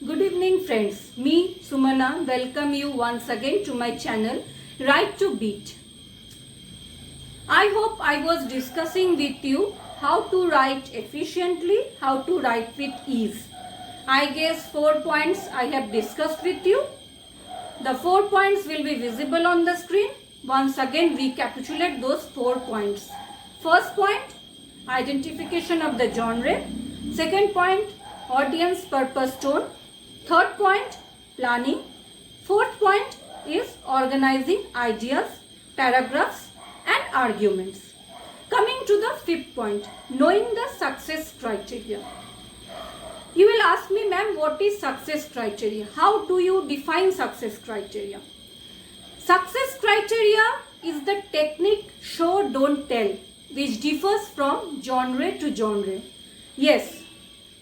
Good evening friends, me Sumana welcome you once again to my channel Write to Beat. I hope I was discussing with you how to write efficiently, how to write with ease. I guess 4 points I have discussed with you. The 4 points will be visible on the screen. Once again recapitulate those 4 points. First point, identification of the genre. Second point, audience purpose tone. Third point, planning. Fourth point is organizing ideas, paragraphs and arguments. Coming to the fifth point, knowing the success criteria. You will ask me, ma'am, what is success criteria? How do you define success criteria? Success criteria is the technique show don't tell, which differs from genre to genre. Yes,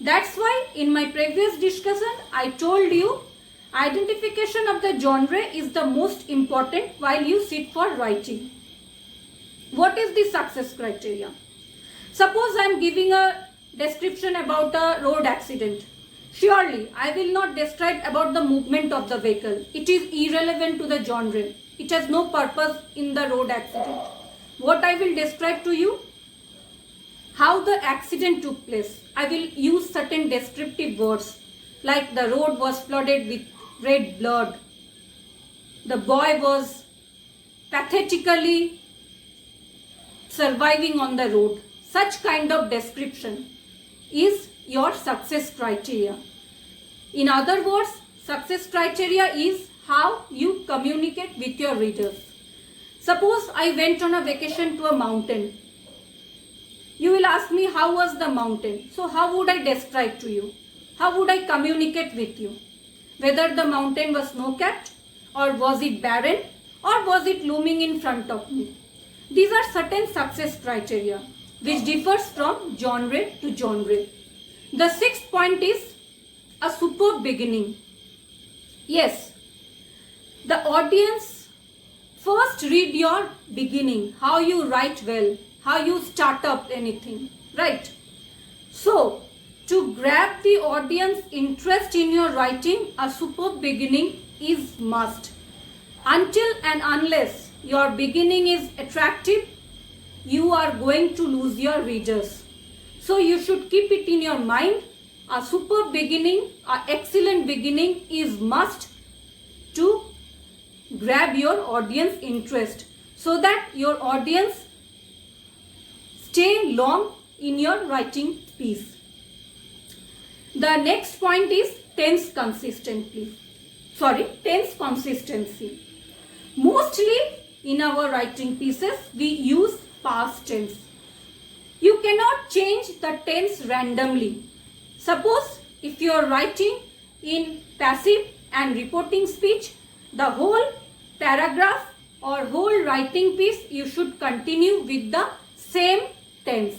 that's why in my previous discussion I told you identification of the genre is the most important while you sit for writing. What is the success criteria? Suppose I am giving a description about a road accident. Surely I will not describe about the movement of the vehicle. It is irrelevant to the genre. It has no purpose in the road accident. What I will describe to you? How the accident took place. I will use certain descriptive words like the road was flooded with red blood. The boy was pathetically surviving on the road. Such kind of description is your success criteria. In other words, success criteria is how you communicate with your readers. Suppose I went on a vacation to a mountain. You will ask me, how was the mountain? So how would I describe to you? How would I communicate with you? Whether the mountain was snow-capped, or was it barren, or was it looming in front of me? These are certain success criteria which differs from genre to genre. The sixth point is a superb beginning. Yes, the audience first read your beginning, how you write well, how you start up anything, right? So, to grab the audience interest in your writing, a superb beginning is must. Until and unless your beginning is attractive, you are going to lose your readers. So you should keep it in your mind. A superb beginning, an excellent beginning is must to grab your audience interest so that your audience stay long in your writing piece. The next point is tense consistency. Mostly in our writing pieces, we use past tense. You cannot change the tense randomly. Suppose if you are writing in passive and reporting speech, the whole paragraph or whole writing piece you should continue with the same tense.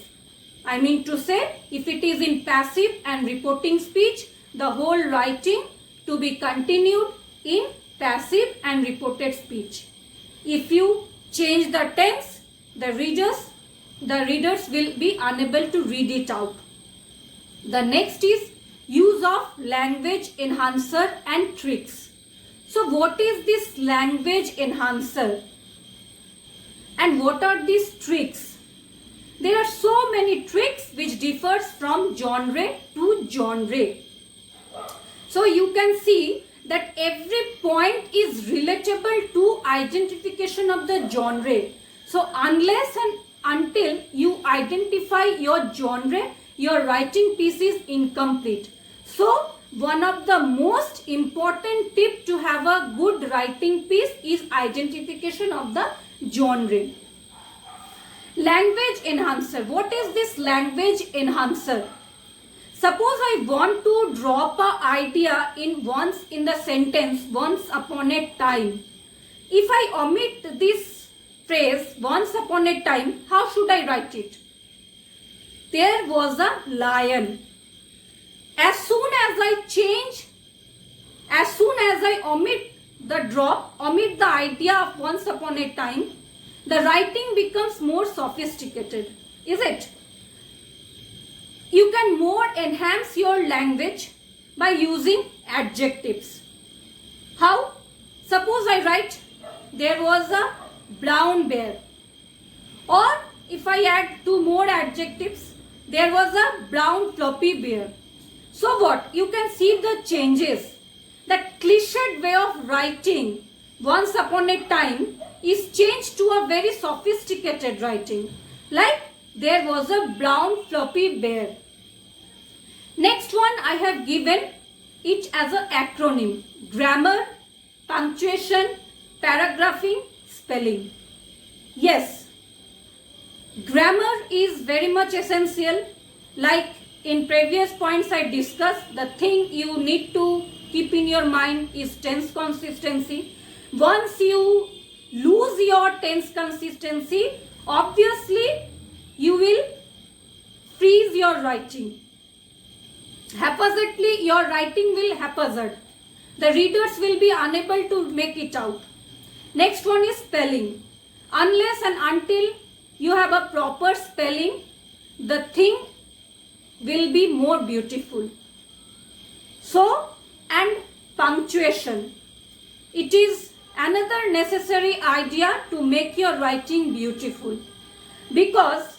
I mean to say, if it is in passive and reporting speech, the whole writing to be continued in passive and reported speech. If you change the tense, the readers will be unable to read it out. The next is use of language enhancer and tricks. So what is this language enhancer? And what are these tricks? There are so many tricks which differs from genre to genre. So you can see that every point is relatable to identification of the genre. So unless and until you identify your genre, your writing piece is incomplete. So one of the most important tip to have a good writing piece is identification of the genre. Language enhancer. What is this language enhancer? Suppose I want to drop an idea in the sentence, once upon a time. If I omit this phrase, once upon a time, how should I write it? There was a lion. As soon as I omit the idea of once upon a time, the writing becomes more sophisticated, is it? You can more enhance your language by using adjectives. How? Suppose I write, there was a brown bear. Or if I add two more adjectives, there was a brown floppy bear. So what? You can see the changes. That cliched way of writing once upon a time is changed to a very sophisticated writing. Like, there was a brown floppy bear. Next one, I have given it as an acronym. Grammar, punctuation, paragraphing, spelling. Yes, grammar is very much essential. Like in previous points I discussed, the thing you need to keep in your mind is tense consistency. Once you lose your tense consistency, obviously you will freeze your writing. Haphazardly, your writing will haphazard. The readers will be unable to make it out. Next one is spelling. Unless and until you have a proper spelling, the thing will be more beautiful. So, and punctuation. It is another necessary idea to make your writing beautiful. Because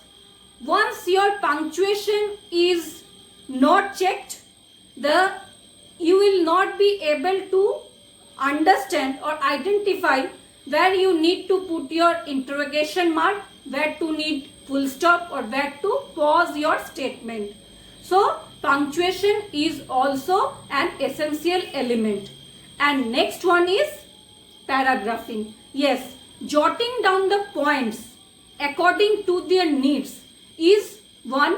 once your punctuation is not checked, you will not be able to understand or identify where you need to put your interrogation mark, where to need full stop, or where to pause your statement. So punctuation is also an essential element. And next one is paragraphing. Yes, jotting down the points according to their needs is one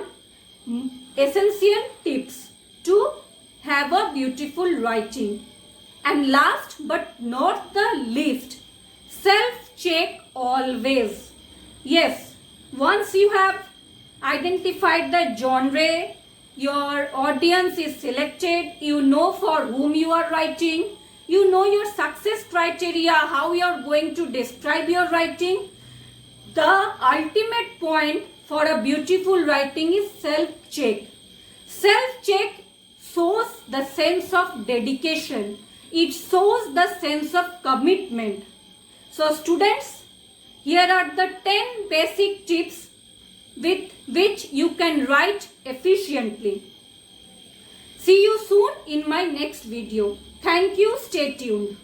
essential tips to have a beautiful writing. And last but not the least, self-check always. Yes, once you have identified the genre, your audience is selected, you know for whom you are writing, you know your success criteria, how you are going to describe your writing. The ultimate point for a beautiful writing is self-check. Self-check shows the sense of dedication. It shows the sense of commitment. So students, here are the 10 basic tips with which you can write efficiently. See you soon in my next video. Thank you. Stay tuned.